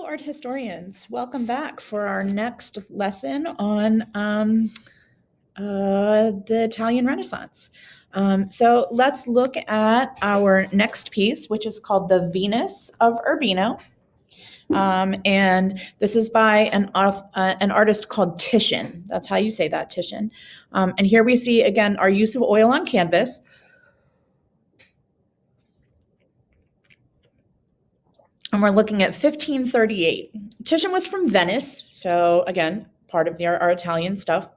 Hello, art historians. Welcome back for our next lesson on the Italian Renaissance. So let's look at our next piece, which is called The Venus of Urbino. And this is by an artist called Titian. That's how you say that, Titian. And here we see, again, our use of oil on canvas. And we're looking at 1538. Titian was from Venice, so again, part of our Italian stuff.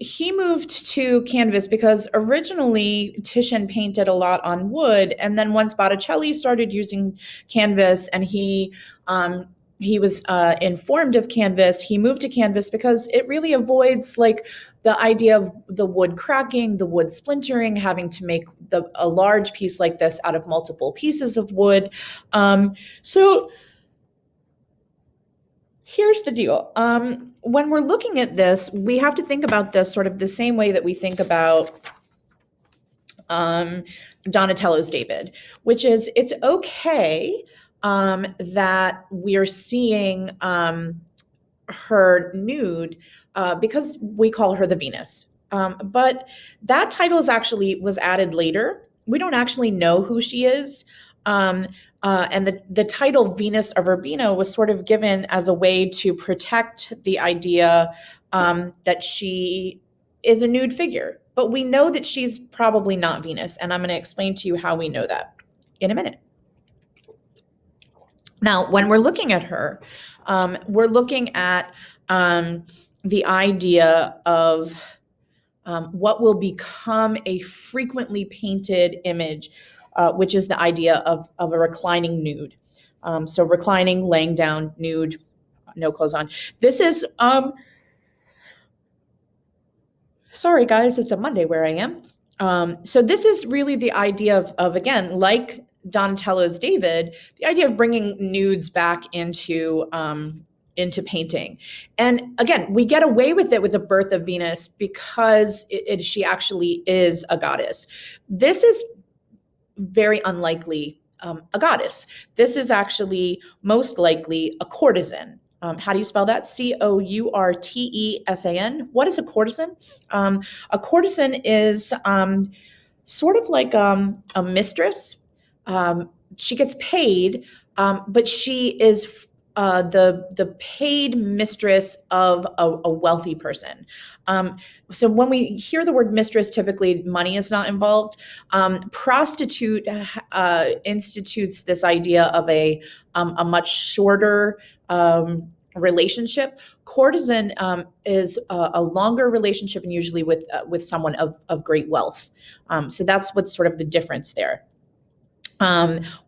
He moved to canvas because originally Titian painted a lot on wood, and then once Botticelli started using canvas, and he was informed of canvas, he moved to canvas because it really avoids like the idea of the wood cracking, the wood splintering, having to make a large piece like this out of multiple pieces of wood. So here's the deal. When we're looking at this, we have to think about this sort of the same way that we think about Donatello's David, which is it's okay that we're seeing her nude because we call her the Venus. But that title was added later. We don't actually know who she is. And the title Venus of Urbino was sort of given as a way to protect the idea that she is a nude figure. But we know that she's probably not Venus, and I'm going to explain to you how we know that in a minute. Now, when we're looking at her, we're looking at the idea of what will become a frequently painted image, which is the idea of a reclining nude. So reclining, laying down, nude, no clothes on. This is, sorry guys, it's a Monday where I am. So this is really the idea of again, like Donatello's David, the idea of bringing nudes back into painting. And again, we get away with it with the birth of Venus because she actually is a goddess. This is very unlikely a goddess. This is actually most likely a courtesan. How do you spell that? Courtesan. What is a courtesan? A courtesan is sort of like a mistress. She gets paid, but she is the paid mistress of a wealthy person. So when we hear the word mistress, typically money is not involved. Prostitute institutes this idea of a much shorter relationship. Courtesan is a longer relationship, and usually with someone of great wealth. So that's what's sort of the difference there.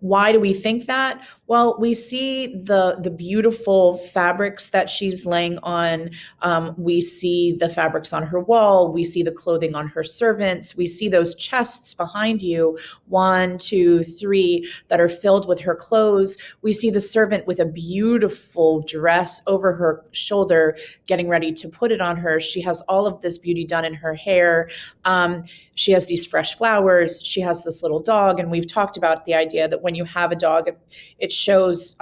Why do we think that? Well, we see the beautiful fabrics that she's laying on. We see the fabrics on her wall. We see the clothing on her servants. We see those chests behind you, 1, 2, 3, that are filled with her clothes. We see the servant with a beautiful dress over her shoulder, getting ready to put it on her. She has all of this beauty done in her hair. She has these fresh flowers. She has this little dog, and we've talked about the idea that when you have a dog, it shows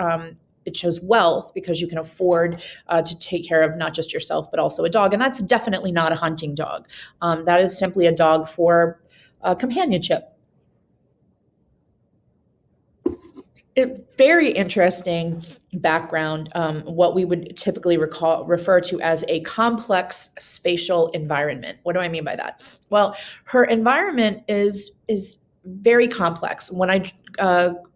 wealth because you can afford to take care of not just yourself but also a dog, and that's definitely not a hunting dog. That is simply a dog for companionship. Very interesting background, what we would typically refer to as a complex spatial environment. What do I mean by that? Well, her environment is very complex. When I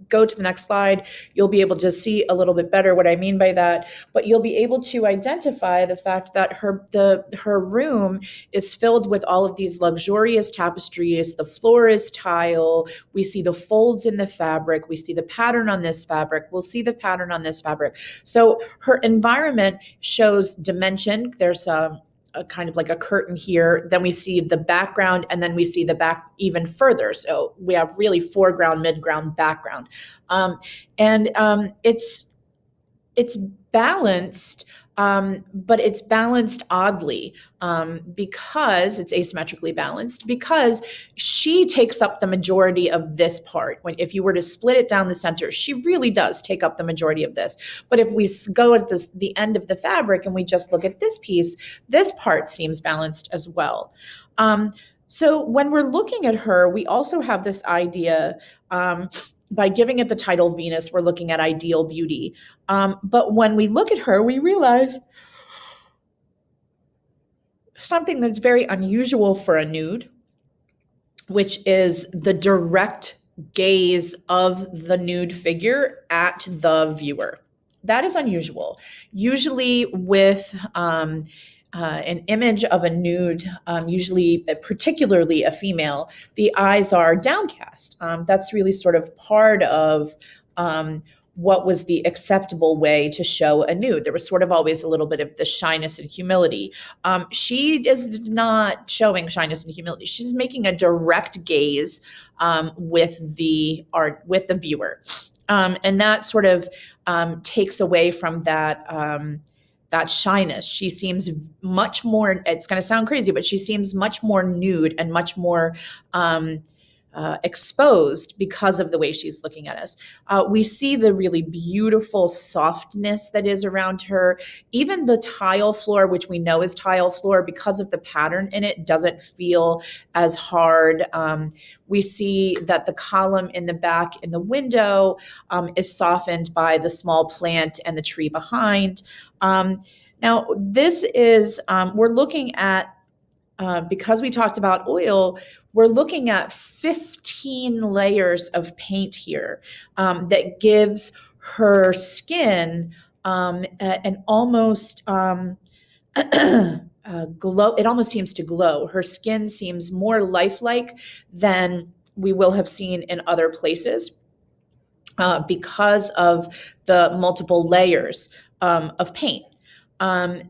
go to the next slide, you'll be able to see a little bit better what I mean by that, but you'll be able to identify the fact that her room is filled with all of these luxurious tapestries. The floor is tile. We see the folds in the fabric. We see the pattern on this fabric. We'll see the pattern on this fabric. So her environment shows dimension. There's a kind of like a curtain here. Then we see the background, and then we see the back even further. So we have really foreground, midground, background. It's it's balanced, but it's balanced oddly, because it's asymmetrically balanced, because she takes up the majority of this part. When, if you were to split it down the center, she really does take up the majority of this. But if we go at the end of the fabric and we just look at this piece, this part seems balanced as well. So when we're looking at her, we also have this idea, by giving it the title Venus, we're looking at ideal beauty. But when we look at her, we realize something that's very unusual for a nude, which is the direct gaze of the nude figure at the viewer. That is unusual. Usually, with an image of a nude, usually, particularly a female, the eyes are downcast. That's really sort of part of what was the acceptable way to show a nude. There was sort of always a little bit of the shyness and humility. She is not showing shyness and humility. She's making a direct gaze, with the art, with the viewer. And that sort of takes away from that shyness. She seems much more, it's going to sound crazy, but she seems much more nude and much more exposed because of the way she's looking at us. We see the really beautiful softness that is around her. Even the tile floor, which we know is tile floor, because of the pattern in it, doesn't feel as hard. We see that the column in the back in the window is softened by the small plant and the tree behind. Now, this is, we're looking at, because we talked about oil, we're looking at 15 layers of paint here, that gives her skin an almost glow. It almost seems to glow. Her skin seems more lifelike than we will have seen in other places, because of the multiple layers of paint.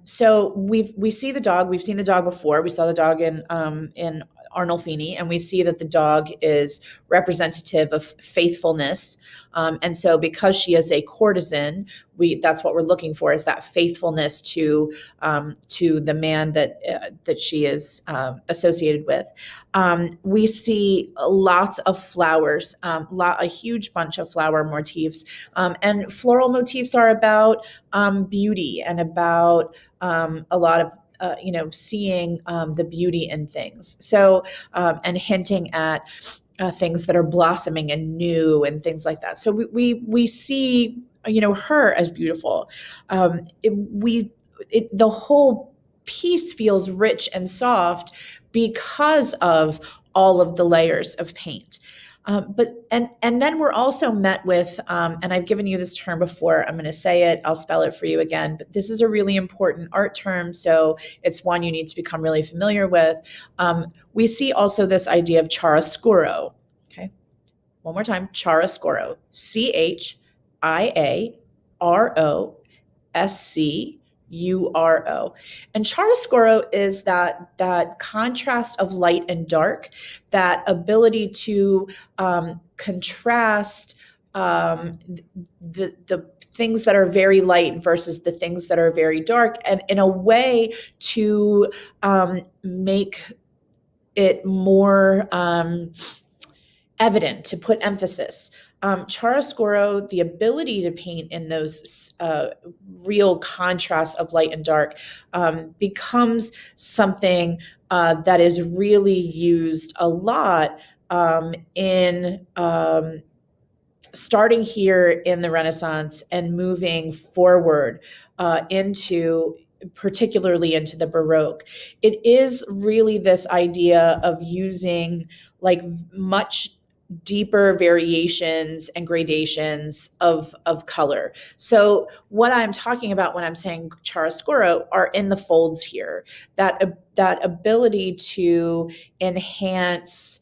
So we see the dog. We've seen the dog before. We saw the dog in Arnolfini, and we see that the dog is representative of faithfulness. And so, because she is a courtesan, that's what we're looking for, is that faithfulness to the man that she is associated with. We see lots of flowers, a huge bunch of flower motifs, and floral motifs are about beauty and about a lot of seeing the beauty in things. So, and hinting at things that are blossoming and new and things like that. So we see, her as beautiful. The whole piece feels rich and soft because of all of the layers of paint. But then we're also met with, and I've given you this term before, I'm going to say it, I'll spell it for you again, but this is a really important art term, so it's one you need to become really familiar with. We see also this idea of chiaroscuro. Okay, one more time, chiaroscuro, Chiaroscuro. And chiaroscuro is that contrast of light and dark, that ability to contrast the things that are very light versus the things that are very dark, and in a way to make it more evident, to put emphasis. Chiaroscuro, the ability to paint in those real contrasts of light and dark, becomes something that is really used a lot in starting here in the Renaissance and moving forward particularly into the Baroque. It is really this idea of using like much deeper variations and gradations of color. So what I'm talking about when I'm saying chiaroscuro are in the folds here, that ability to enhance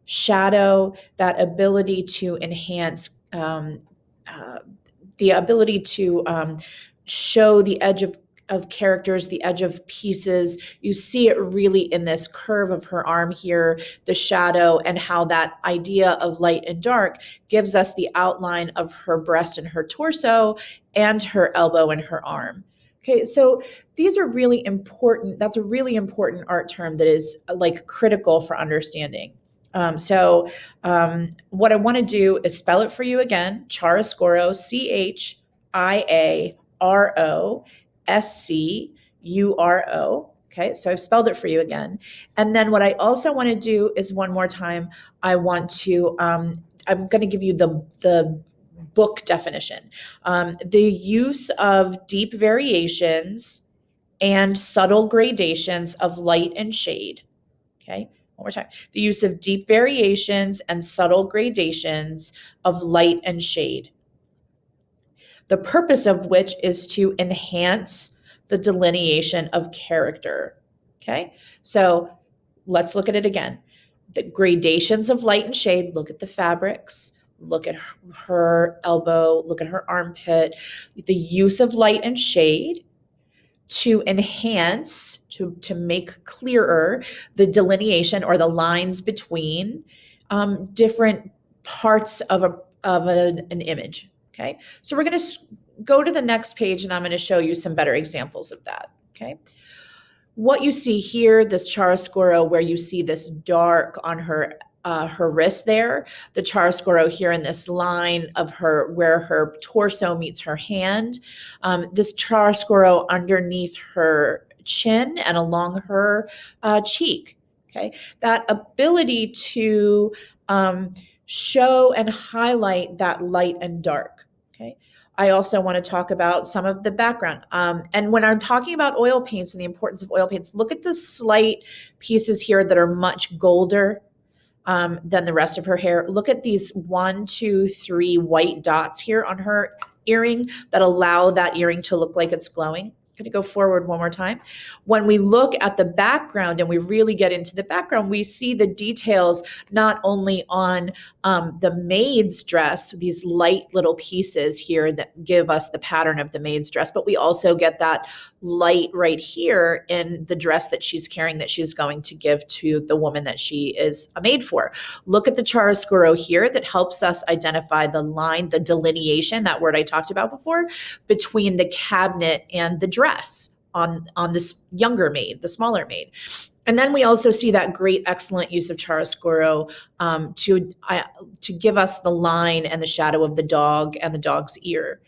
shadow, that ability to enhance the ability to show the edge of of characters, the edge of pieces. You see it really in this curve of her arm here, the shadow, and how that idea of light and dark gives us the outline of her breast and her torso and her elbow and her arm. Okay, so these are really important. That's a really important art term that is like critical for understanding. What I want to do is spell it for you again: chiaroscuro, Chiaroscuro. Okay, so I've spelled it for you again. And then what I also want to do is one more time, I'm going to give you the book definition. The use of deep variations and subtle gradations of light and shade. Okay, one more time. The use of deep variations and subtle gradations of light and shade. The purpose of which is to enhance the delineation of character. Okay, so let's look at it again. The gradations of light and shade, look at the fabrics, look at her elbow, look at her armpit. The use of light and shade to enhance, to make clearer the delineation or the lines between different parts of an image. Okay, so we're going to go to the next page and I'm going to show you some better examples of that. Okay, what you see here, this chiaroscuro, where you see this dark on her wrist there, the chiaroscuro here in this line of her where her torso meets her hand, this chiaroscuro underneath her chin and along her cheek. Okay, that ability to show and highlight that light and dark. Okay, I also want to talk about some of the background. And when I'm talking about oil paints and the importance of oil paints, look at the slight pieces here that are much golder than the rest of her hair. Look at these 1, 2, 3 white dots here on her earring that allow that earring to look like it's glowing. I'm going to go forward one more time. When we look at the background and we really get into the background, we see the details not only on the maid's dress, these light little pieces here that give us the pattern of the maid's dress, but we also get that light right here in the dress that she's carrying that she's going to give to the woman that she is a maid for. Look at the chiaroscuro here that helps us identify the line, the delineation, that word I talked about before, between the cabinet and the dress on this younger maid, the smaller maid. And then we also see that great, excellent use of chiaroscuro to give us the line and the shadow of the dog and the dog's ear.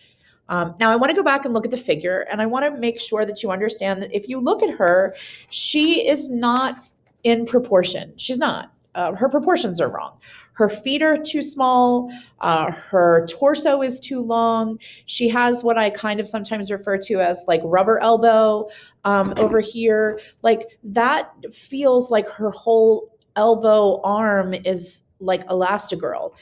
Now, I want to go back and look at the figure, and I want to make sure that you understand that if you look at her, she is not in proportion. She's not. Her proportions are wrong. Her feet are too small. Her torso is too long. She has what I kind of sometimes refer to as like rubber elbow over here. Like that feels like her whole elbow arm is like Elastigirl.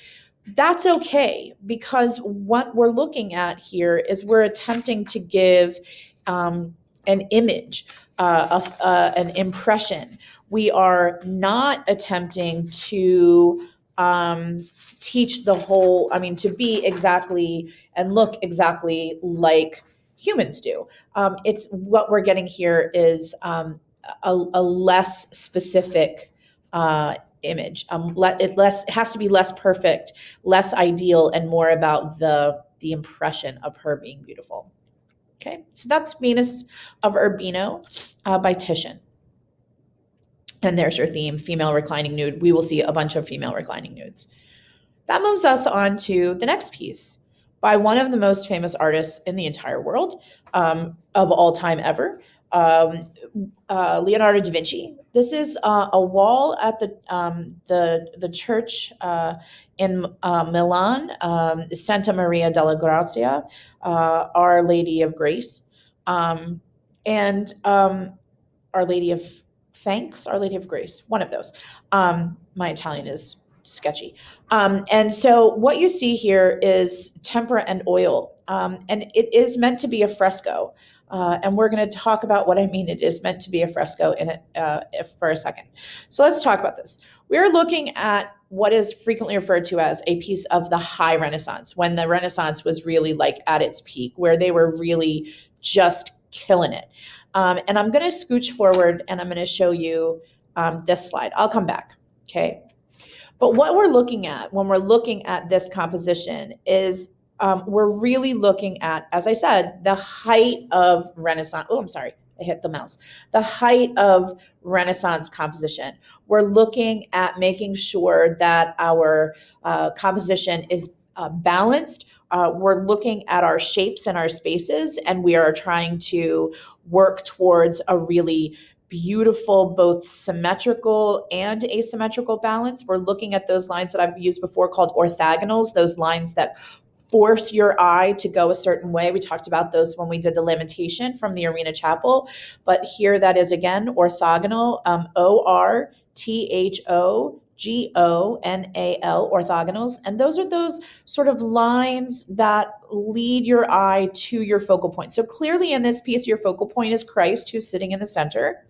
That's okay, because what we're looking at here is we're attempting to give an image, an impression. We are not attempting to teach the whole, to be exactly and look exactly like humans do. It's what we're getting here is a less specific image. It has to be less perfect, less ideal, and more about the impression of her being beautiful. Okay, so that's Venus of Urbino by Titian. And there's your theme, female reclining nude. We will see a bunch of female reclining nudes. That moves us on to the next piece by one of the most famous artists in the entire world, of all time ever, Leonardo da Vinci. This is a wall at the church in Milan, Santa Maria della Grazia, Our Lady of Grace, and Our Lady of Thanks, Our Lady of Grace, one of those. My Italian is sketchy. And so what you see here is tempera and oil, and it is meant to be a fresco. And we're going to talk about what I mean it is meant to be a fresco in it for a second. So let's talk about this. We're looking at what is frequently referred to as a piece of the high Renaissance, when the Renaissance was really like at its peak, where they were really just killing it. And I'm going to scooch forward and I'm going to show you this slide. I'll come back. Okay. But what we're looking at when we're looking at this composition is we're really looking at, as I said, the height of Renaissance. Oh, I'm sorry. I hit the mouse. The height of Renaissance composition. We're looking at making sure that our composition is balanced. We're looking at our shapes and our spaces, and we are trying to work towards a really beautiful, both symmetrical and asymmetrical balance. We're looking at those lines that I've used before called orthogonals, those lines that force your eye to go a certain way. We talked about those when we did the lamentation from the Arena Chapel, but here that is again orthogonal, orthogonal, orthogonals. And those are those sort of lines that lead your eye to your focal point. So clearly in this piece, your focal point is Christ, who's sitting in the center.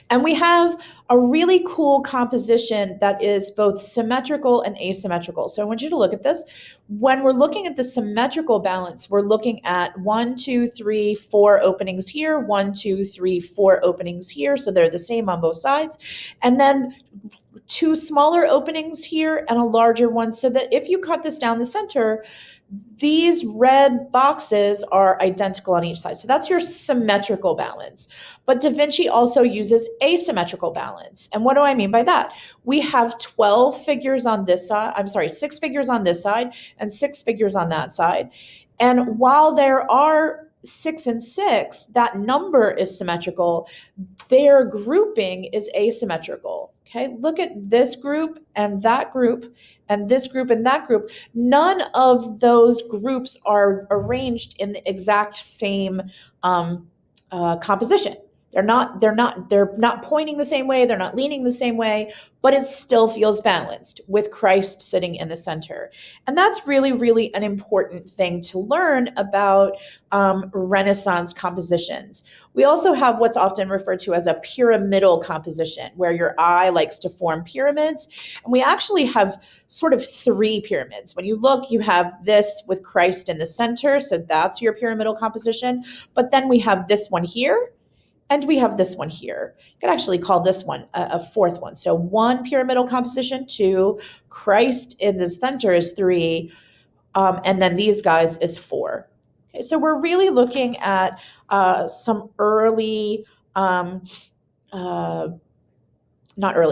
And we have a really cool composition that is both symmetrical and asymmetrical. So I want you to look at this. When we're looking at the symmetrical balance, we're looking at 1, 2, 3, 4 openings here, 1, 2, 3, 4 openings here. So they're the same on both sides. And then 2 smaller openings here and a larger one, so that if you cut this down the center, these red boxes are identical on each side. So that's your symmetrical balance. But Da Vinci also uses asymmetrical balance. And what do I mean by that? We have 12 figures on this side, 6 figures on this side and 6 figures on that side. And while there are 6 and 6, that number is symmetrical, their grouping is asymmetrical. Okay, look at this group and that group and this group and that group. None of those groups are arranged in the exact same composition. They're not pointing the same way. They're not leaning the same way, but it still feels balanced with Christ sitting in the center. And that's really, really an important thing to learn about Renaissance compositions. We also have what's often referred to as a pyramidal composition, where your eye likes to form pyramids. And we actually have sort of 3 pyramids. When you look, you have this with Christ in the center. So that's your pyramidal composition. But then we have this one here. And we have this one here. You could actually call this one a 4th one. So 1 pyramidal composition, 2, Christ in the center is 3, and then these guys is 4. Okay, so we're really looking at some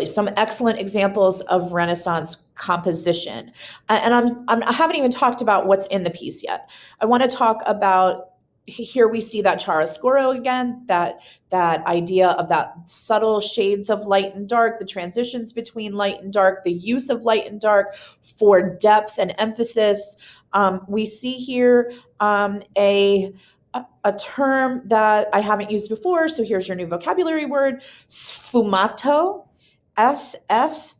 some excellent examples of Renaissance composition. And I haven't even talked about what's in the piece yet. I want to talk about, here we see that chiaroscuro again, that idea of that subtle shades of light and dark, the transitions between light and dark, the use of light and dark for depth and emphasis. We see here a term that I haven't used before, so here's your new vocabulary word, sfumato, S-F-U-M-A-T-O,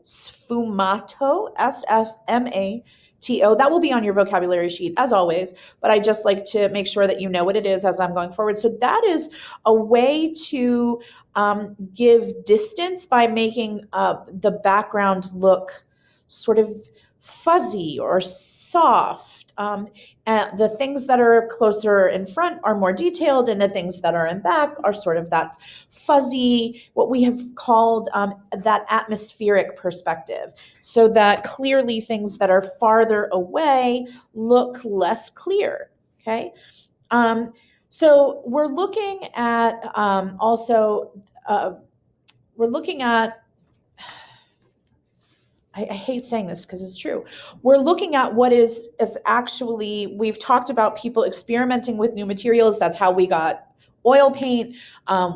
sfumato, S-F-M-A-T-O. That will be on your vocabulary sheet as always, but I just like to make sure that you know what it is as I'm going forward. So that is a way to give distance by making the background look sort of fuzzy or soft. And the things that are closer in front are more detailed, and the things that are in back are sort of that fuzzy, what we have called that atmospheric perspective, so that clearly things that are farther away look less clear. Okay. So we're looking at we're looking at, I hate saying this because it's true. We're looking at what is actually, we've talked about people experimenting with new materials. That's how we got oil paint.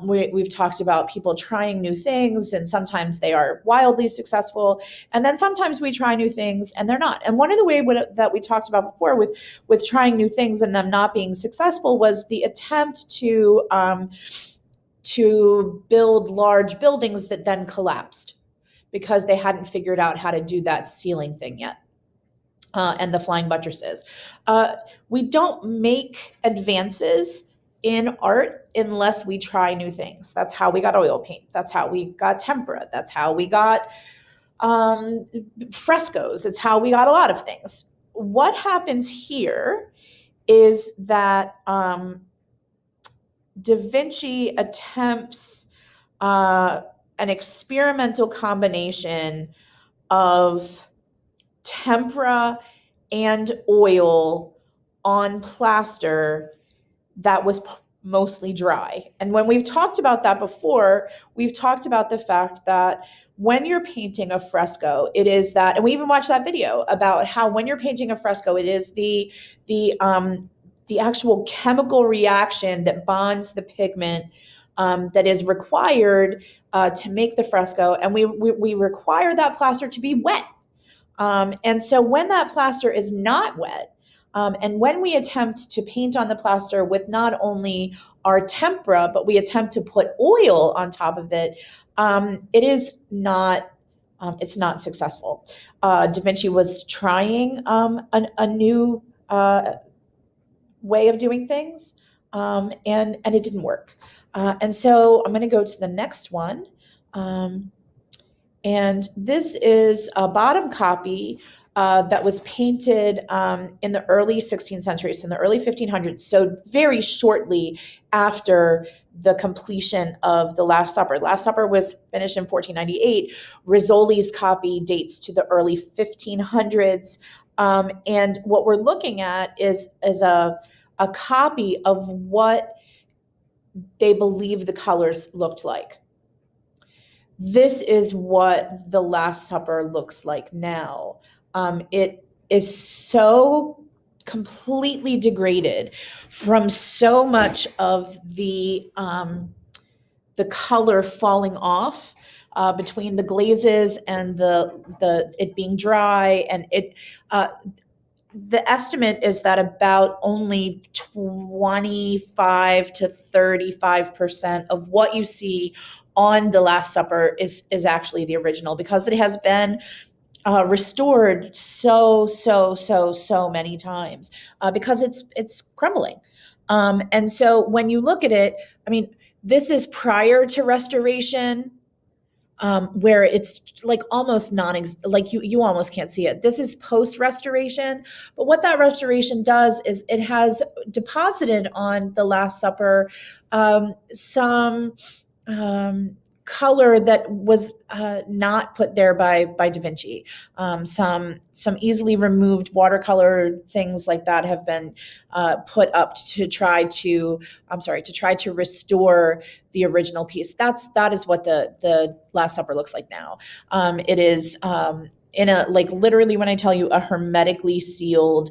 We've talked about people trying new things, and sometimes they are wildly successful. And then sometimes we try new things and they're not. And one of the ways that we talked about before with trying new things and them not being successful was the attempt to build large buildings that then collapsed, because they hadn't figured out how to do that ceiling thing yet, and the flying buttresses. We don't make advances in art unless we try new things. That's how we got oil paint. That's how we got tempera. That's how we got frescoes. It's how we got a lot of things. What happens here is that Da Vinci attempts an experimental combination of tempera and oil on plaster that was mostly dry. And when we've talked about that before, we've talked about the fact that when you're painting a fresco, it is that, and we even watched that video about how when you're painting a fresco, it is the actual chemical reaction that bonds the pigment that is required to make the fresco, and we require that plaster to be wet. And so when that plaster is not wet, and when we attempt to paint on the plaster with not only our tempera, but we attempt to put oil on top of it, it is not. It's not successful. Da Vinci was trying a new way of doing things, and it didn't work. And so I'm going to go to the next one. And this is a bottom copy that was painted in the early 16th century, so in the early 1500s, so very shortly after the completion of the Last Supper. Last Supper was finished in 1498. Rizzoli's copy dates to the early 1500s. And what we're looking at is a copy of what they believe the colors looked like. This is what the Last Supper looks like now. It is so completely degraded from so much of the color falling off between the glazes and the it being dry, and it. The estimate is that about only 25 to 35% of what you see on the Last Supper is actually the original, because it has been restored so many times because it's crumbling. And so when you look at it, I mean, this is prior to restoration. Where it's like almost like you almost can't see it. This is post restoration, but what that restoration does is it has deposited on the Last Supper some color that was not put there by Da Vinci. Some easily removed watercolor things like that have been put up to try to restore the original piece. That is what the Last Supper looks like now. It is in a, like, literally, when I tell you, a hermetically sealed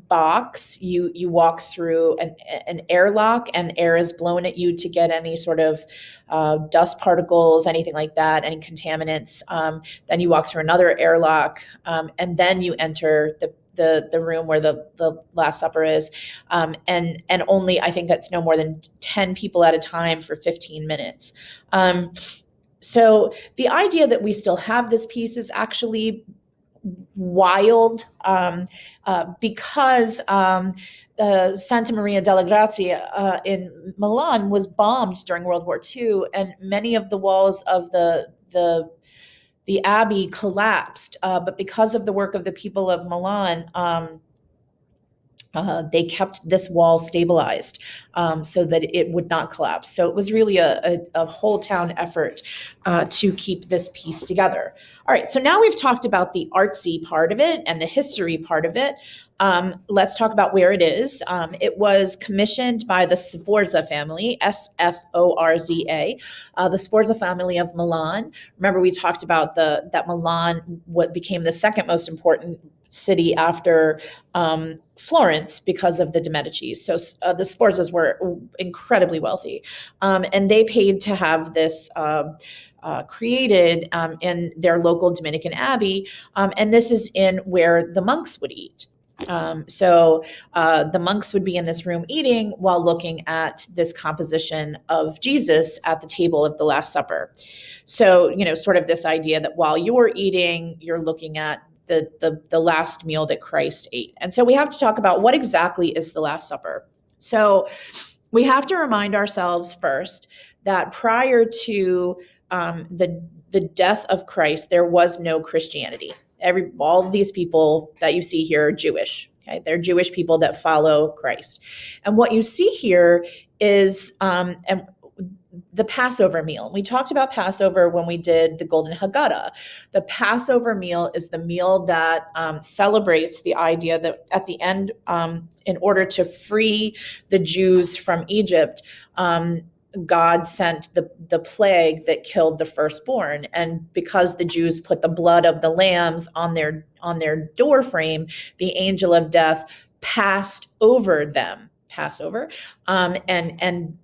box. You walk through an airlock, and air is blown at you to get any sort of dust particles, anything like that, any contaminants. Then you walk through another airlock, and then you enter the room where the Last Supper is, and only, I think that's no more than 10 people at a time for 15 minutes. So the idea that we still have this piece is actually wild, because Santa Maria delle Grazie in Milan was bombed during World War II, and many of the walls of the abbey collapsed. But because of the work of the people of Milan, they kept this wall stabilized so that it would not collapse. So it was really a whole town effort to keep this piece together. All right, so now we've talked about the artsy part of it and the history part of it. Let's talk about where it is. It was commissioned by the Sforza family, Sforza, the Sforza family of Milan. Remember, we talked about that Milan, what became the second most important city after Florence, because of the de Medici. So the Sforzas were incredibly wealthy, and they paid to have this created in their local Dominican abbey, and this is in where the monks would eat. So the monks would be in this room eating while looking at this composition of Jesus at the table of the Last Supper. So, sort of this idea that while you're eating, you're looking at the last meal that Christ ate. And so we have to talk about what exactly is the Last Supper. So we have to remind ourselves first that prior to the death of Christ, there was no Christianity. All of these people that you see here are Jewish. Okay, they're Jewish people that follow Christ. And what you see here is and the Passover meal. We talked about Passover when we did the Golden Haggadah. The Passover meal is the meal that celebrates the idea that at the end, in order to free the Jews from Egypt, God sent the plague that killed the firstborn. And because the Jews put the blood of the lambs on their door frame, the angel of death passed over them, Passover, and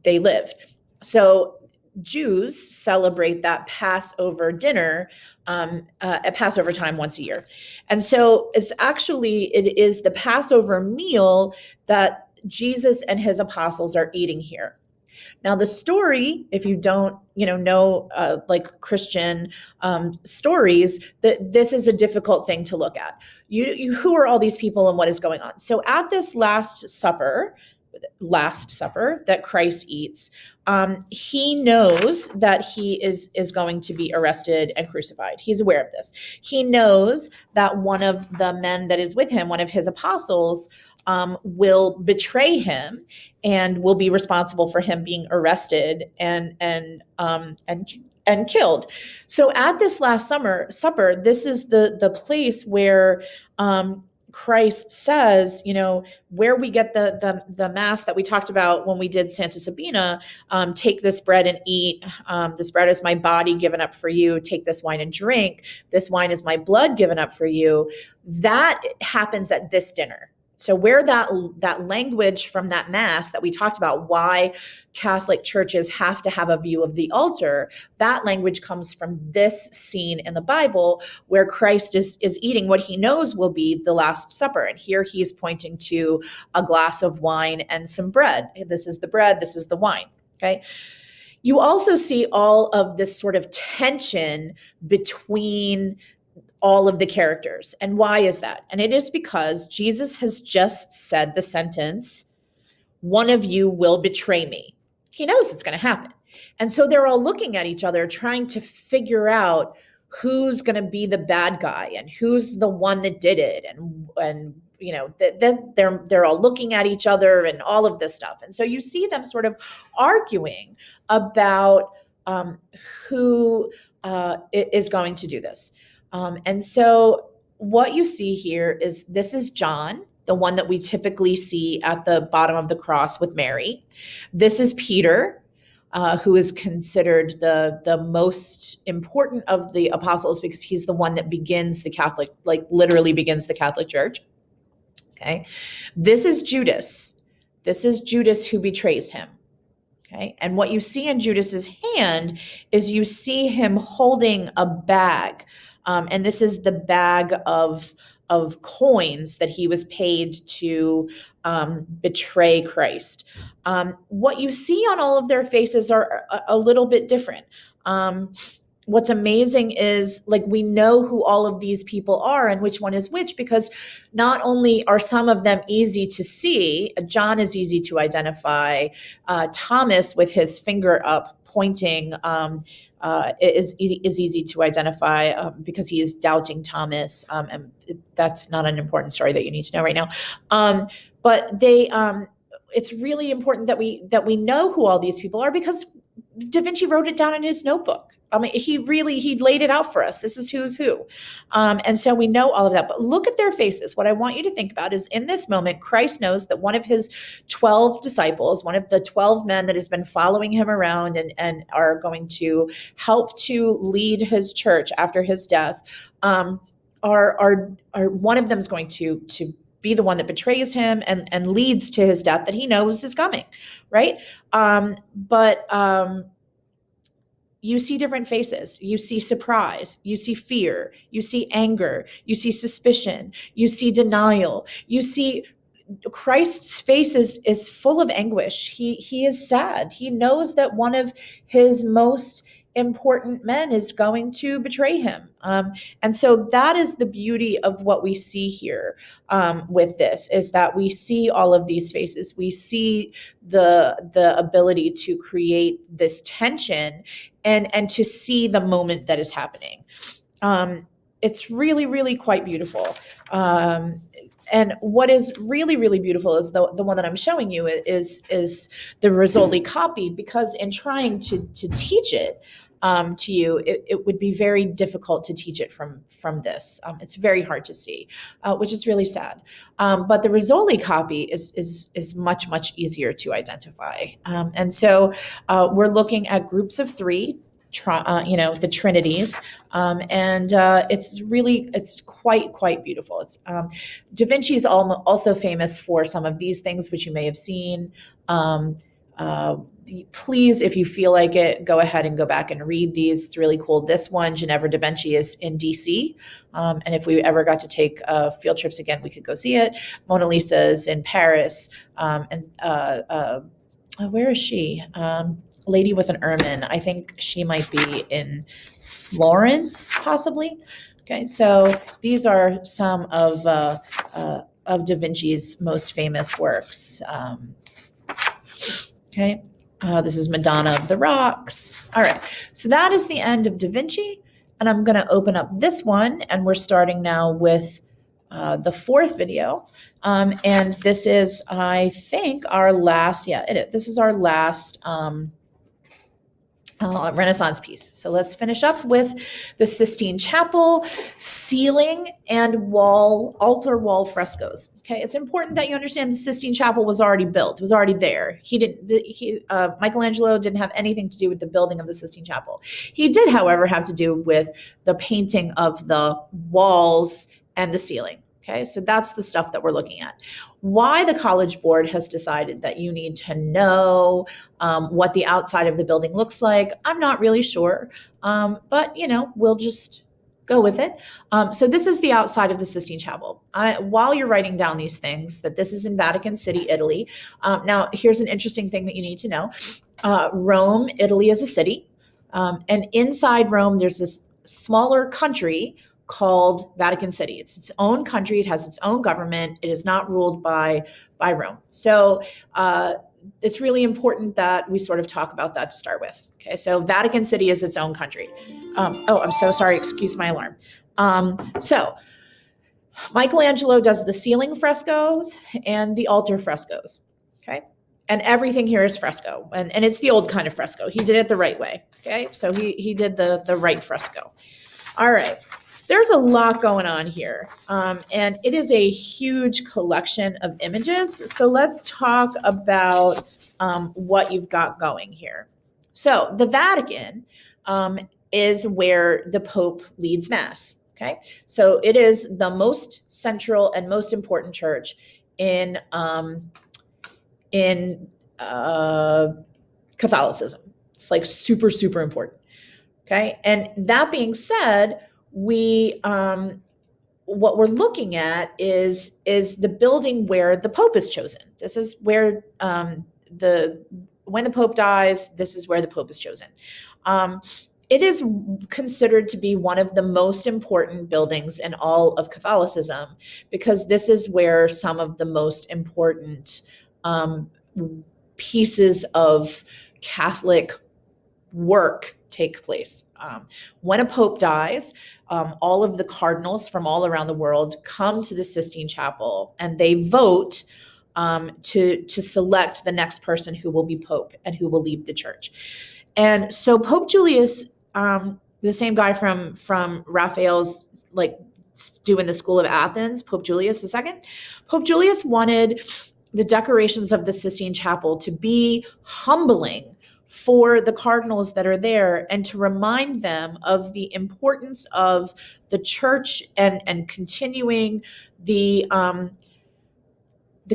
they lived. So Jews celebrate that Passover dinner at Passover time once a year. And so it is the Passover meal that Jesus and his apostles are eating here. Now, the story, if you don't, know like Christian stories, that this is a difficult thing to look at. Who are all these people and what is going on? So at this Last Supper that Christ eats, he knows that he is going to be arrested and crucified. He's aware of this. He knows that one of the men that is with him, one of his apostles, will betray him and will be responsible for him being arrested and killed. So at this Last Supper, this is the place where Christ says, where we get the mass that we talked about when we did Santa Sabina, take this bread and eat. This bread is my body given up for you. Take this wine and drink. This wine is my blood given up for you. That happens at this dinner. So where that language from that mass that we talked about, why Catholic churches have to have a view of the altar, that language comes from this scene in the Bible where Christ is eating what he knows will be the Last Supper. And here he's pointing to a glass of wine and some bread. This is the bread, this is the wine, okay? You also see all of this sort of tension between all of the characters. And why is that? And it is because Jesus has just said the sentence, one of you will betray me. He knows it's going to happen. And so they're all looking at each other, trying to figure out who's going to be the bad guy and who's the one that did it. And they're all looking at each other and all of this stuff. And so you see them sort of arguing about who is going to do this. And so what you see here is this is John, the one that we typically see at the bottom of the cross with Mary. This is Peter, who is considered the most important of the apostles because he's the one that begins the Catholic, literally begins the Catholic Church. Okay. This is Judas. This is Judas who betrays him. Okay. And what you see in Judas's hand is you see him holding a bag. And this is the bag of coins that he was paid to betray Christ. What you see on all of their faces are a little bit different. What's amazing is we know who all of these people are and which one is which, because not only are some of them easy to see, John is easy to identify, Thomas with his finger up pointing is easy to identify because he is doubting Thomas, and that's not an important story that you need to know right now. But it's really important that we know who all these people are because Da Vinci wrote it down in his notebook. I mean, he laid it out for us. This is who's who. And so we know all of that. But look at their faces. What I want you to think about is in this moment, Christ knows that one of his 12 disciples, one of the 12 men that has been following him around and are going to help to lead his church after his death, are one of them is going to be the one that betrays him and leads to his death that he knows is coming, right? But you see different faces. You see surprise. You see fear. You see anger. You see suspicion. You see denial. You see Christ's face is full of anguish. He is sad. He knows that one of his most important men is going to betray him. And so that is the beauty of what we see here with this, is that we see all of these faces. We see the ability to create this tension and to see the moment that is happening. It's really, really quite beautiful. And what is really, really beautiful is the one that I'm showing you is the Rizzoli copy, because in trying to teach it to you, it would be very difficult to teach it from this. It's very hard to see, which is really sad. But the Rizzoli copy is much, much easier to identify. And so we're looking at groups of three, the Trinities, and it's quite beautiful. It's Da Vinci is also famous for some of these things, which you may have seen. Please, if you feel like it, go ahead and go back and read these. It's really cool. This one, Ginevra da Vinci, is in DC. And if we ever got to take field trips again, we could go see it. Mona Lisa is in Paris. Where is she? Lady with an ermine. I think she might be in Florence, possibly. Okay, so these are some of Da Vinci's most famous works. This is Madonna of the Rocks. All right, so that is the end of Da Vinci, and I'm going to open up this one, and we're starting now with the fourth video, and this is, I think, our last. This is our last Renaissance piece. So let's finish up with the Sistine Chapel ceiling and altar wall frescoes. Okay, it's important that you understand the Sistine Chapel was already built. It was already there. Michelangelo didn't have anything to do with the building of the Sistine Chapel. He did, however, have to do with the painting of the walls and the ceiling. Okay, so that's the stuff that we're looking at. Why the College Board has decided that you need to know what the outside of the building looks like, I'm not really sure, but we'll just go with it. So this is the outside of the Sistine Chapel. While you're writing down these things, that this is in Vatican City, Italy. Now, here's an interesting thing that you need to know. Rome, Italy is a city, and inside Rome, there's this smaller country called Vatican City. It's its own country. It has its own government. It is not ruled by Rome. So it's really important that we sort of talk about that to start with. Okay, so Vatican City is its own country. I'm so sorry. Excuse my alarm. So Michelangelo does the ceiling frescoes and the altar frescoes. Okay, and everything here is fresco, and it's the old kind of fresco. He did it the right way. Okay, so he did the right fresco. All right. There's a lot going on here, and it is a huge collection of images. So let's talk about what you've got going here. So the Vatican is where the Pope leads Mass. Okay, so it is the most central and most important church in Catholicism. It's like super, super important. Okay, and that being said, what we're looking at is the building where the Pope is chosen. This is where when the Pope dies, this is where the Pope is chosen. It is considered to be one of the most important buildings in all of Catholicism, because this is where some of the most important pieces of Catholic work take place. When a pope dies, all of the cardinals from all around the world come to the Sistine Chapel, and they vote to select the next person who will be pope and who will lead the church. And so Pope Julius, the same guy from Raphael's doing the School of Athens, Pope Julius II, Pope Julius wanted the decorations of the Sistine Chapel to be humbling for the cardinals that are there, and to remind them of the importance of the church and continuing the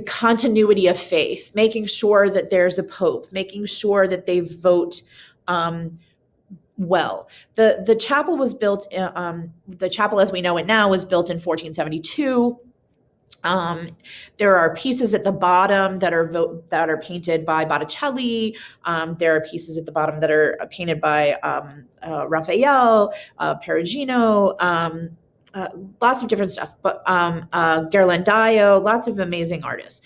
continuity of faith, making sure that there's a pope, making sure that they vote well. The chapel was built. The chapel, as we know it now, was built in 1472. There are pieces at the bottom that are painted by Botticelli. There are pieces at the bottom that are painted by Raphael, Perugino, lots of different stuff. But Ghirlandaio, lots of amazing artists.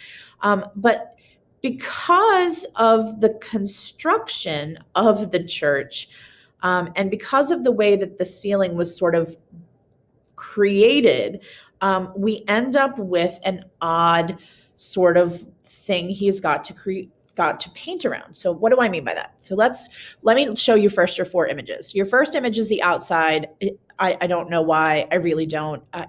But because of the construction of the church, and because of the way that the ceiling was sort of created, we end up with an odd sort of thing he's got to paint around. So what do I mean by that? So let me show you first your 4 images. Your first image is the outside. I don't know why. I really don't. I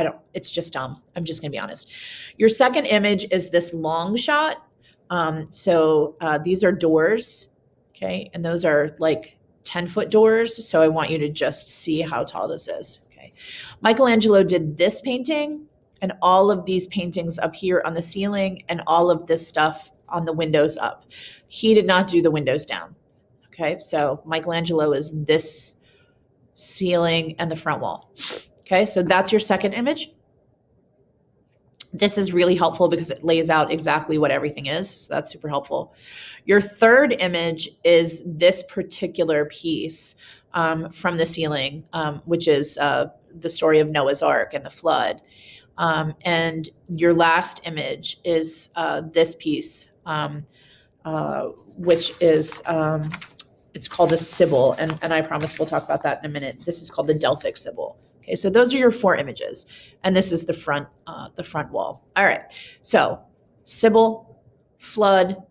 don't. It's just dumb. I'm just gonna be honest. Your second image is this long shot. These are doors, okay, and those are like 10-foot doors. So I want you to just see how tall this is. Okay, Michelangelo did this painting and all of these paintings up here on the ceiling and all of this stuff on the windows up. He did not do the windows down. Okay, so Michelangelo is this ceiling and the front wall. Okay, so that's your second image. This is really helpful because it lays out exactly what everything is. So that's super helpful. Your third image is this particular piece from the ceiling, which is the story of Noah's Ark and the flood. And your last image is this piece, which is, it's called a Sibyl. And I promise we'll talk about that in a minute. This is called the Delphic Sibyl. Okay, so those are your 4 images, and this is the front wall. All right, so Sibyl, flood,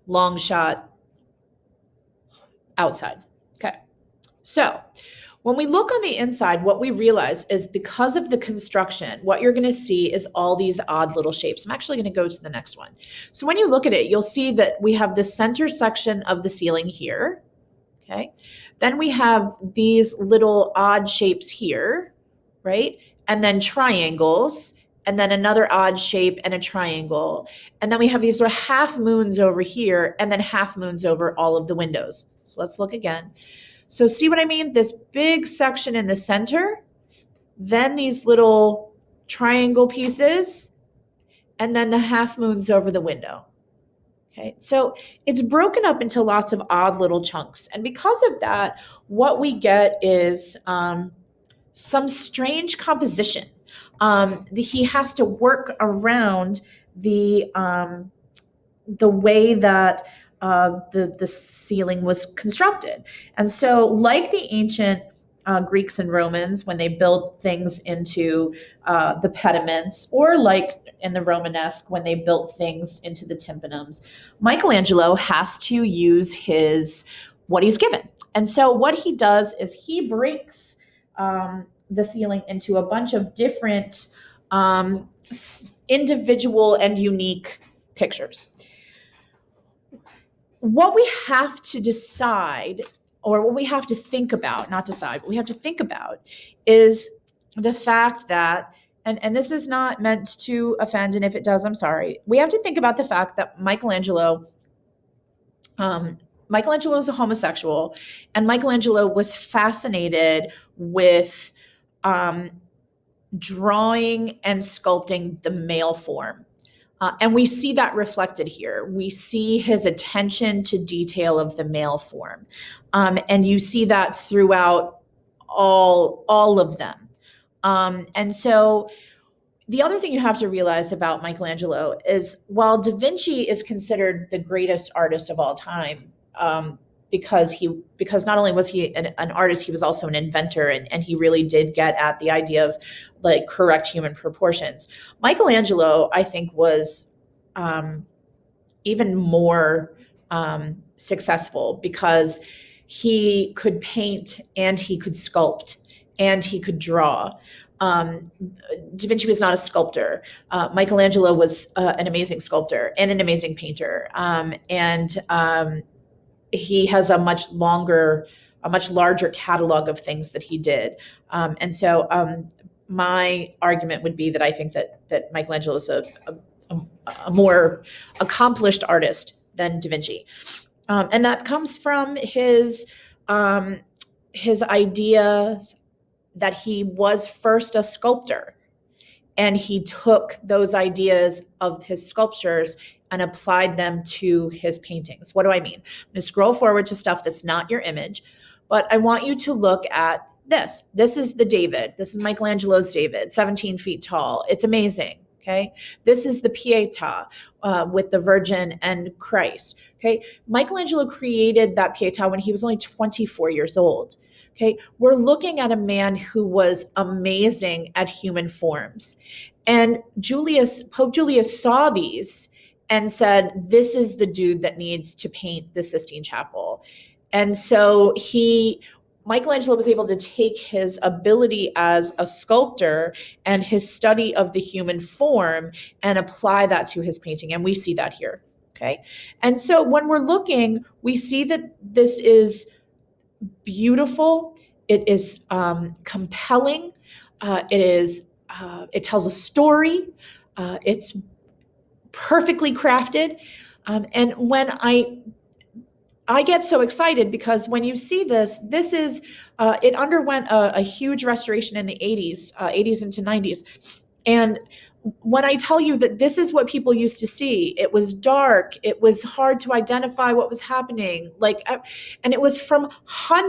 long shot, outside. Okay, so when we look on the inside, what we realize is because of the construction, what you're going to see is all these odd little shapes. I'm actually going to go to the next one. So when you look at it, you'll see that we have the center section of the ceiling here. Okay. Then we have these little odd shapes here, right? And then triangles, and then another odd shape and a triangle. And then we have these sort of half moons over here, and then half moons over all of the windows. So let's look again. So see what I mean? This big section in the center, then these little triangle pieces, and then the half moons over the window. Okay, so it's broken up into lots of odd little chunks. And because of that, what we get is some strange composition. He has to work around the way that the ceiling was constructed. And so like the ancient Greeks and Romans, when they built things into the pediments, or like in the Romanesque, when they built things into the tympanums, Michelangelo has to use what he's given. And so what he does is he breaks the ceiling into a bunch of different individual and unique pictures. What we have to decide, or what we have to think about, not decide, what we have to think about is the fact that, and this is not meant to offend, and if it does, I'm sorry. We have to think about the fact that Michelangelo is a homosexual, and Michelangelo was fascinated with drawing and sculpting the male form. And we see that reflected here. We see his attention to detail of the male form. And you see that throughout all of them. And so the other thing you have to realize about Michelangelo is while Da Vinci is considered the greatest artist of all time, because not only was he an artist, he was also an inventor, and he really did get at the idea of like correct human proportions. Michelangelo, I think, was even more successful because he could paint and he could sculpt and he could draw. Da Vinci was not a sculptor. Michelangelo was an amazing sculptor and an amazing painter. He has a much larger catalog of things that he did. And so my argument would be that I think that Michelangelo is a more accomplished artist than Da Vinci. And that comes from his ideas that he was first a sculptor, and he took those ideas of his sculptures and applied them to his paintings. What do I mean? I'm going to scroll forward to stuff that's not your image, but I want you to look at this. This is the David. This is Michelangelo's David, 17 feet tall. It's amazing. Okay. This is the Pietà with the Virgin and Christ. Okay. Michelangelo created that Pietà when he was only 24 years old. Okay, we're looking at a man who was amazing at human forms. And Pope Julius saw these and said, this is the dude that needs to paint the Sistine Chapel. And so Michelangelo was able to take his ability as a sculptor and his study of the human form and apply that to his painting. And we see that here. Okay. And so when we're looking, we see that this is beautiful. It is compelling. It tells a story. It's perfectly crafted. And when I get so excited because when you see this is, it underwent a huge restoration in the 80s into 90s. And when I tell you that this is what people used to see, it was dark, it was hard to identify what was happening, and it was from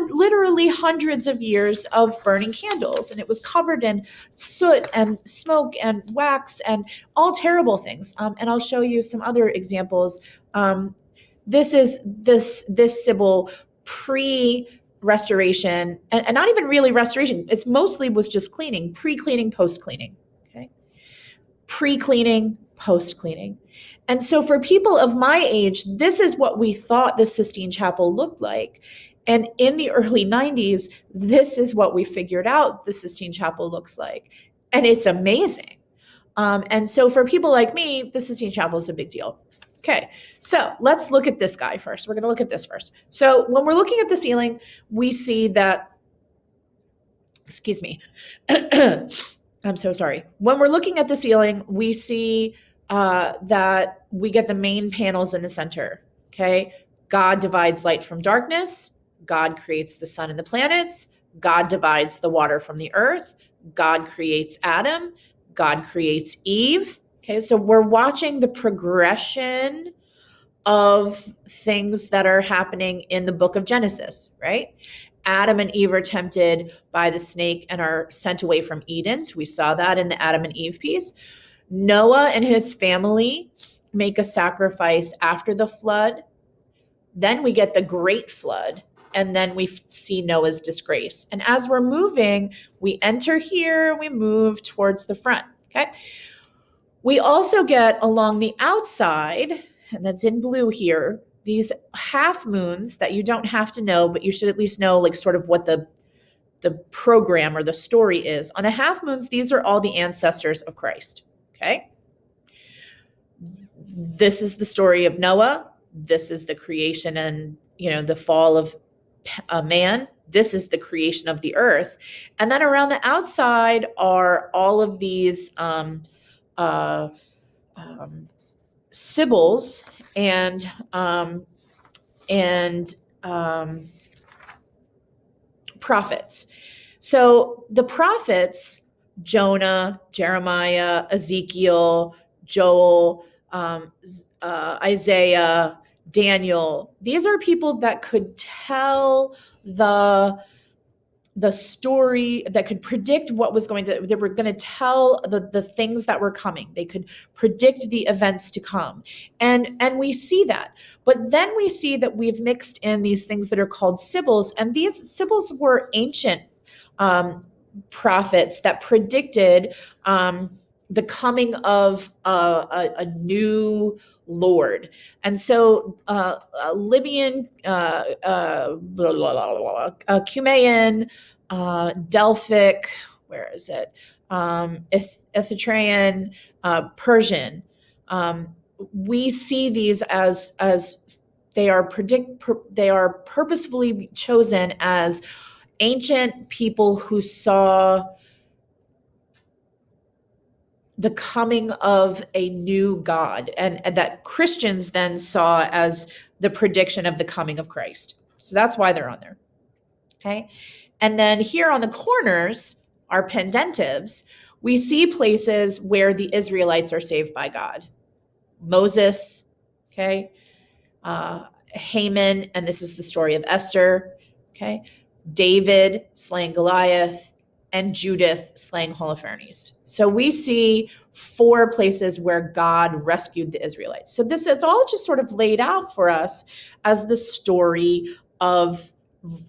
literally hundreds of years of burning candles, and it was covered in soot and smoke and wax and all terrible things. And I'll show you some other examples. This is this Sybil pre-restoration, and not even really restoration. It's mostly was just cleaning, pre-cleaning, post-cleaning. Okay, pre-cleaning, post-cleaning. And so for people of my age, this is what we thought the Sistine Chapel looked like. And in the early 90s, this is what we figured out the Sistine Chapel looks like. And it's amazing. And so for people like me, the Sistine Chapel is a big deal. Okay, so let's look at this guy first. We're going to look at this first. So when we're looking at the ceiling, we see that, excuse me, I'm so sorry. When we're looking at the ceiling, we see that we get the main panels in the center. Okay, God divides light from darkness. God creates the sun and the planets. God divides the water from the earth. God creates Adam. God creates Eve. Okay, so we're watching the progression of things that are happening in the book of Genesis, right? Adam and Eve are tempted by the snake and are sent away from Eden. So we saw that in the Adam and Eve piece. Noah and his family make a sacrifice after the flood. Then we get the great flood, and then we see Noah's disgrace. And as we're moving, we enter here, we move towards the front, okay? We also get along the outside, and that's in blue here, these half moons that you don't have to know, but you should at least know like sort of what the program or the story is. On the half moons, these are all the ancestors of Christ, okay? This is the story of Noah. This is the creation and, the fall of man. This is the creation of the earth. And then around the outside are all of these sibyls and prophets. So the prophets, Jonah, Jeremiah, Ezekiel, Joel, Isaiah, Daniel, these are people that could tell the story, that could predict what was they were going to tell the things that were coming. They could predict the events to come. And we see that. But then we see that we've mixed in these things that are called sibyls. And these sibyls were ancient prophets that predicted the coming of a new Lord. And so Libyan, Cumaean, Delphic, where is it? Ethiopian, Persian. We see these as they are purposefully chosen as ancient people who saw the coming of a new God, and that Christians then saw as the prediction of the coming of Christ. So that's why they're on there. Okay. And then here on the corners are pendentives. We see places where the Israelites are saved by God. Moses, okay, Haman, and this is the story of Esther, okay, David slaying Goliath, and Judith slaying Holofernes. So we see 4 places where God rescued the Israelites. So this is all just sort of laid out for us as the story of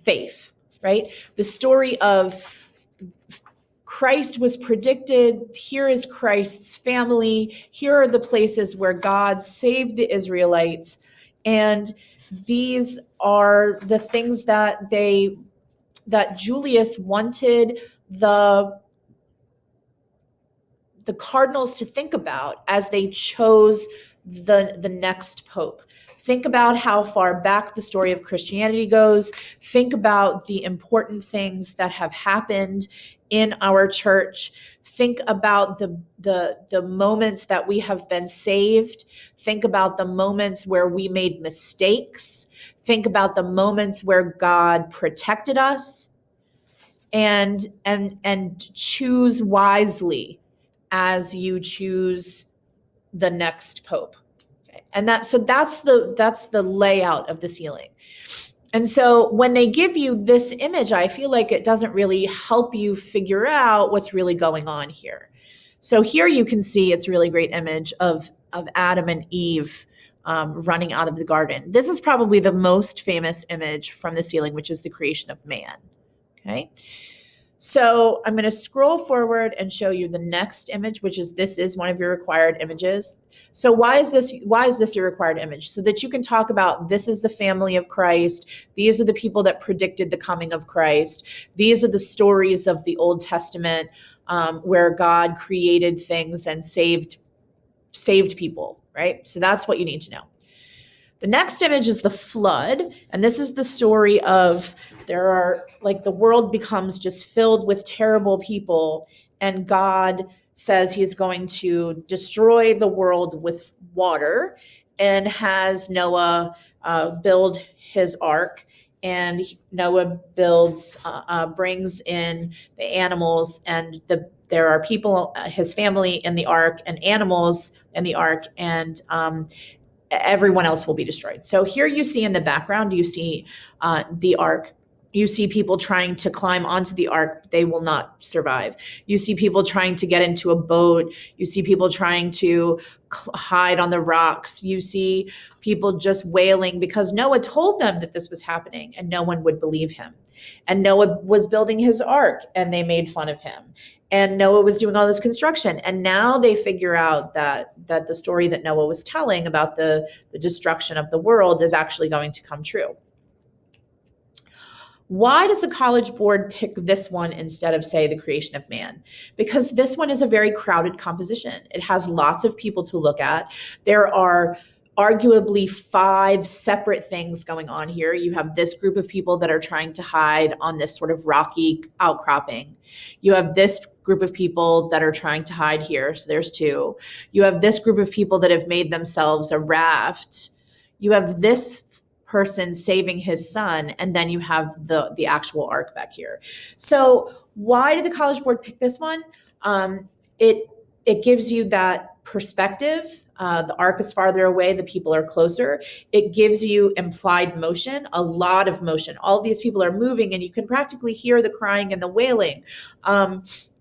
faith, right? The story of Christ was predicted. Here is Christ's family. Here are the places where God saved the Israelites. And these are the things that Julius wanted the cardinals to think about as they chose the next pope. Think about how far back the story of Christianity goes. Think about the important things that have happened in our church. Think about the moments that we have been saved. Think about the moments where we made mistakes. Think about the moments where God protected us, and choose wisely as you choose the next pope. Okay. And that's the layout of the ceiling. And so when they give you this image, I feel like it doesn't really help you figure out what's really going on here. So here you can see it's a really great image of Adam and Eve running out of the garden. This is probably the most famous image from the ceiling, which is the creation of man. Okay. So I'm going to scroll forward and show you the next image, which is this is one of your required images. So why is this your required image? So that you can talk about this is the family of Christ. These are the people that predicted the coming of Christ. These are the stories of the Old Testament where God created things and saved people, right? So that's what you need to know. The next image is the flood, and this is the story of the world becomes just filled with terrible people, and God says he's going to destroy the world with water and has Noah build his ark. And Noah brings in the animals, and there are people, his family in the ark, and animals in the ark, and everyone else will be destroyed. So here you see in the background, you see the ark. You see people trying to climb onto the ark. They will not survive. You see people trying to get into a boat. You see people trying to hide on the rocks. You see people just wailing because Noah told them that this was happening and no one would believe him. And Noah was building his ark and they made fun of him. And Noah was doing all this construction. And now they figure out that the story that Noah was telling about the destruction of the world is actually going to come true. Why does the College Board pick this one instead of, say, the creation of man? Because this one is a very crowded composition. It has lots of people to look at. There are arguably 5 separate things going on here. You have this group of people that are trying to hide on this sort of rocky outcropping. You have this group of people that are trying to hide here. So there's 2. You have this group of people that have made themselves a raft. You have this person saving his son, and then you have the actual ark back here. So why did the College Board pick this one? It gives you that perspective. The ark is farther away, the people are closer. It gives you implied motion, a lot of motion. All of these people are moving, and you can practically hear the crying and the wailing.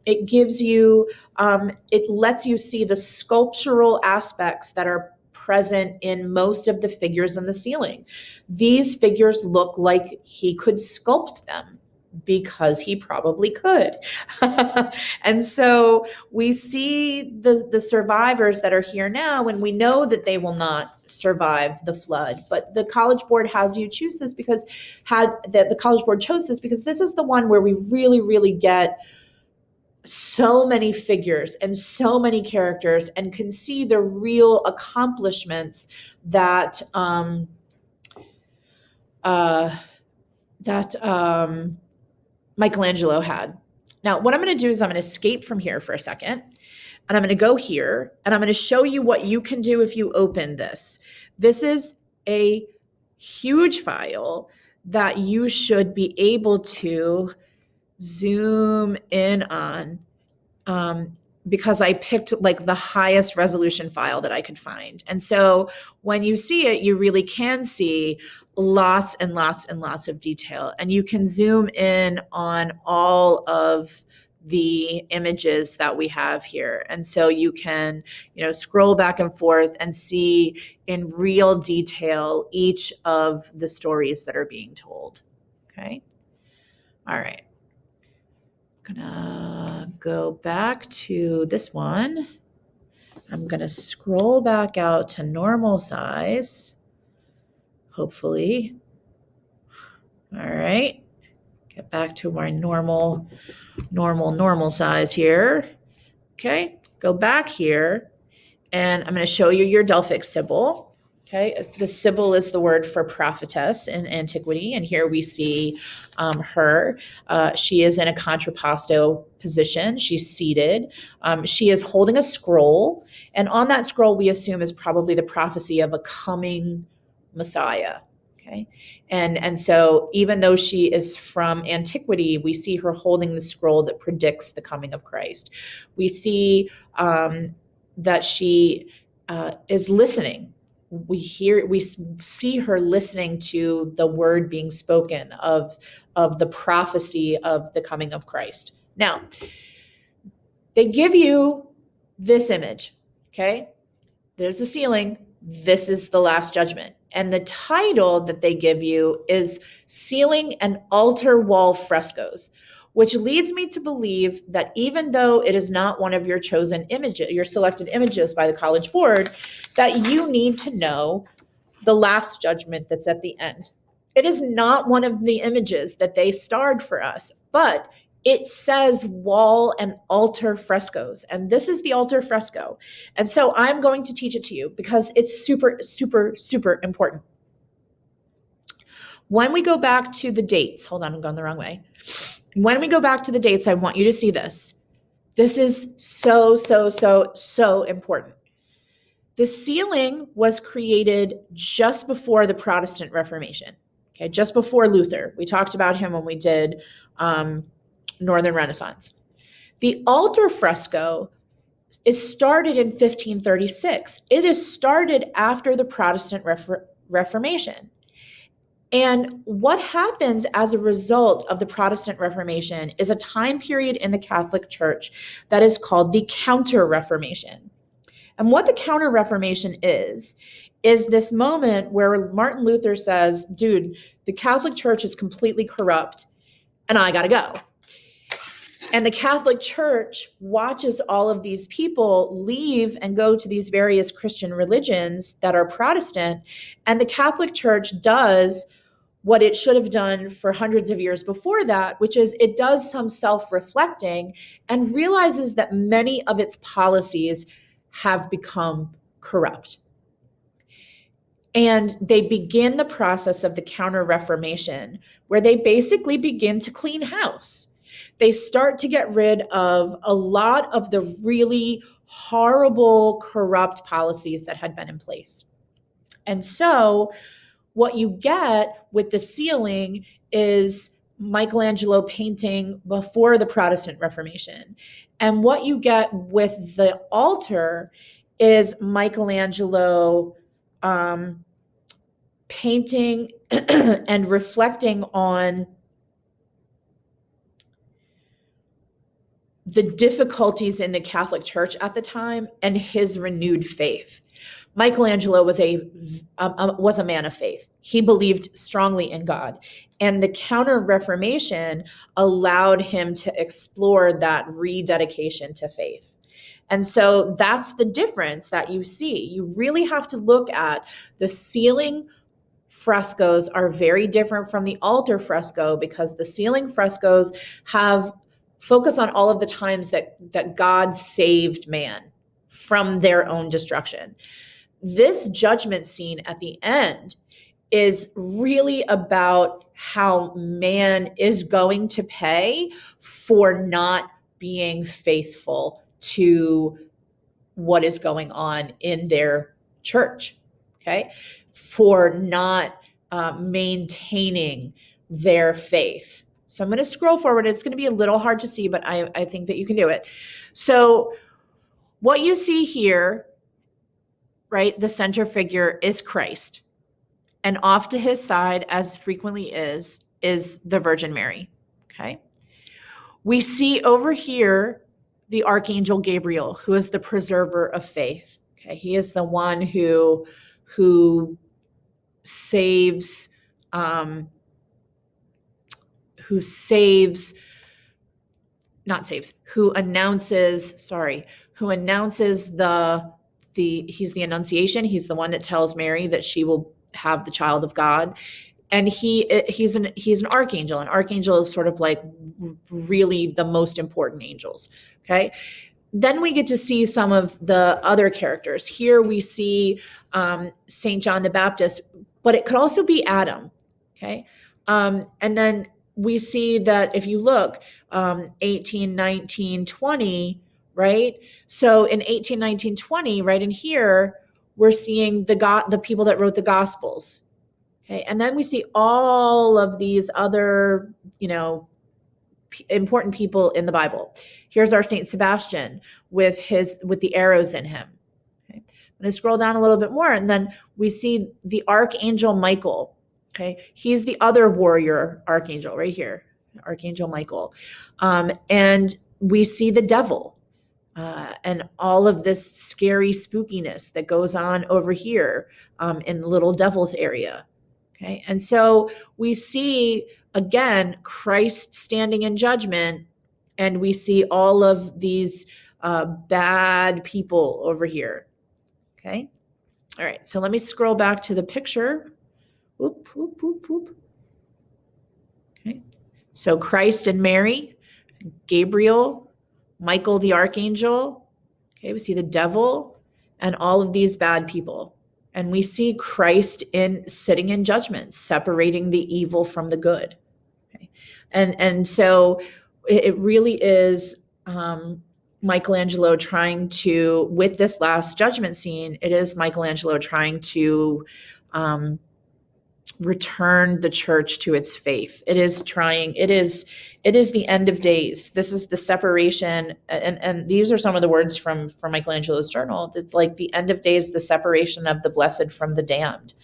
It gives you, it lets you see the sculptural aspects that are present in most of the figures on the ceiling. These figures look like he could sculpt them because he probably could. And so we see the survivors that are here now, and we know that they will not survive the flood. But the College Board has you choose this because the College Board chose this because this is the one where we really, really get so many figures and so many characters and can see the real accomplishments that Michelangelo had. Now, what I'm going to do is I'm going to escape from here for a second, and I'm going to go here, and I'm going to show you what you can do if you open this. This is a huge file that you should be able to zoom in on, because I picked like the highest resolution file that I could find. And so when you see it, you really can see lots and lots and lots of detail. And you can zoom in on all of the images that we have here. And so you can, scroll back and forth and see in real detail each of the stories that are being told. Okay. All right. I'm gonna go back to this one. I'm gonna scroll back out to normal size, hopefully. All right. Get back to my normal size here. Okay. Go back here, and I'm going to show you your Delphic Sibyl. Okay, the Sibyl is the word for prophetess in antiquity, and here we see her. She is in a contrapposto position. She's seated. She is holding a scroll, and on that scroll, we assume is probably the prophecy of a coming Messiah. Okay, and so even though she is from antiquity, we see her holding the scroll that predicts the coming of Christ. We see that she is listening. We see her listening to the word being spoken of the prophecy of the coming of Christ. Now, they give you this image, okay? There's the ceiling. This is the Last Judgment. And the title that they give you is Ceiling and Altar Wall Frescoes, which leads me to believe that even though it is not one of your chosen images, your selected images by the College Board, that you need to know the Last Judgment that's at the end. It is not one of the images that they starred for us, but it says wall and altar frescoes. And this is the altar fresco. And so I'm going to teach it to you because it's super, super, super important. When we go back to the dates, hold on, I'm going the wrong way. When we go back to the dates, I want you to see this. This is so, so, so, so important. The ceiling was created just before the Protestant Reformation, okay, just before Luther. We talked about him when we did Northern Renaissance. The altar fresco is started in 1536. It is started after the Protestant Reformation. And what happens as a result of the Protestant Reformation is a time period in the Catholic Church that is called the Counter-Reformation. And what the Counter-Reformation is this moment where Martin Luther says, dude, the Catholic Church is completely corrupt and I gotta go. And the Catholic Church watches all of these people leave and go to these various Christian religions that are Protestant. And the Catholic Church does what it should have done for hundreds of years before that, which is it does some self-reflecting and realizes that many of its policies have become corrupt. And they begin the process of the Counter-Reformation, where they basically begin to clean house. They start to get rid of a lot of the really horrible, corrupt policies that had been in place. And so what you get with the ceiling is Michelangelo painting before the Protestant Reformation. And what you get with the altar is Michelangelo painting and reflecting on the difficulties in the Catholic Church at the time and his renewed faith. Michelangelo was a man of faith. He believed strongly in God. And the Counter-Reformation allowed him to explore that rededication to faith. And so that's the difference that you see. You really have to look at the ceiling frescoes are very different from the altar fresco because the ceiling frescoes have focus on all of the times that God saved man from their own destruction. This judgment scene at the end is really about how man is going to pay for not being faithful to what is going on in their church, okay? For not maintaining their faith. So I'm going to scroll forward. It's going to be a little hard to see, but I think that you can do it. So what you see here, right, the center figure is Christ. And off to his side, as frequently is the Virgin Mary, okay? We see over here the Archangel Gabriel, who is the preserver of faith, okay? He is the one who saves saves, not saves, who announces he's the Annunciation. He's the one that tells Mary that she will have the child of God. And he's an archangel. An archangel is sort of like really the most important angels. Okay. Then we get to see some of the other characters. Here we see St. John the Baptist, but it could also be Adam. Okay. And then we see that if you look, 18, 19, 20, right? So in 18, 19, 20, right in here, we're seeing the people that wrote the Gospels. Okay. And then we see all of these other, important people in the Bible. Here's our Saint Sebastian with the arrows in him. Okay. I'm going to scroll down a little bit more, and then we see the Archangel Michael. Okay. He's the other warrior archangel right here, Archangel Michael. And we see the devil and all of this scary spookiness that goes on over here in the little devil's area. Okay. And so we see, again, Christ standing in judgment, and we see all of these bad people over here. Okay. All right. So let me scroll back to the picture. Whoop, whoop, whoop, whoop. Okay. So Christ and Mary, Gabriel, Michael the Archangel. Okay. We see the devil and all of these bad people. And we see Christ sitting in judgment, separating the evil from the good. Okay. And so it really is Michelangelo trying to, with this last judgment scene, it is Michelangelo trying to return the church to its faith. It is the end of days. This is the separation. And these are some of the words from Michelangelo's journal. It's like the end of days, the separation of the blessed from the damned.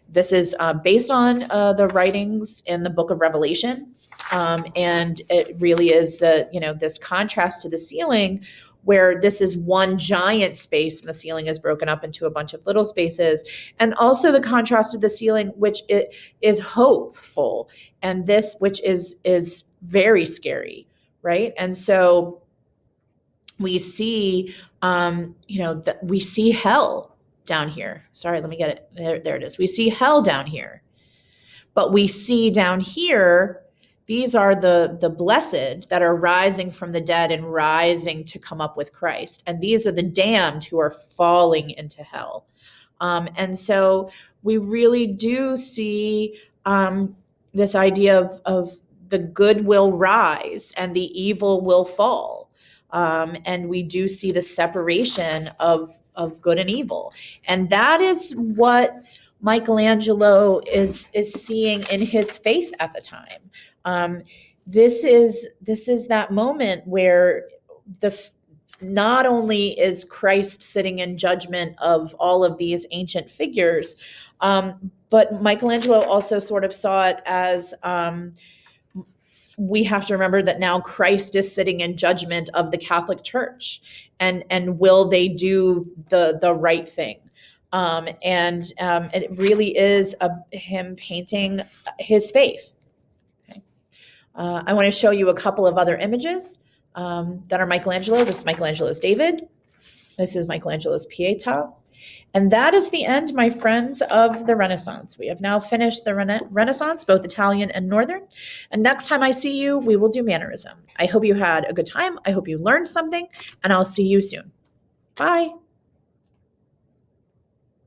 This is based on the writings in the book of Revelation. And it really is this contrast to the ceiling, where this is one giant space and the ceiling is broken up into a bunch of little spaces. And also the contrast of the ceiling, which it is hopeful, and this, which is very scary, right? And so we see, we see hell down here. Sorry, let me get it. There it is. We see hell down here. But we see down here, these are the blessed that are rising from the dead and rising to come up with Christ. And these are the damned who are falling into hell. And so we really do see this idea of the good will rise and the evil will fall. And we do see the separation of good and evil. And that is what Michelangelo is seeing in his faith at the time. This is that moment where not only is Christ sitting in judgment of all of these ancient figures, but Michelangelo also sort of saw it as we have to remember that now Christ is sitting in judgment of the Catholic Church, and will they do the right thing? And it really is him painting his faith. I want to show you a couple of other images that are Michelangelo. This is Michelangelo's David. This is Michelangelo's Pieta. And that is the end, my friends, of the Renaissance. We have now finished the Renaissance, both Italian and Northern. And next time I see you, we will do mannerism. I hope you had a good time. I hope you learned something, and I'll see you soon. Bye.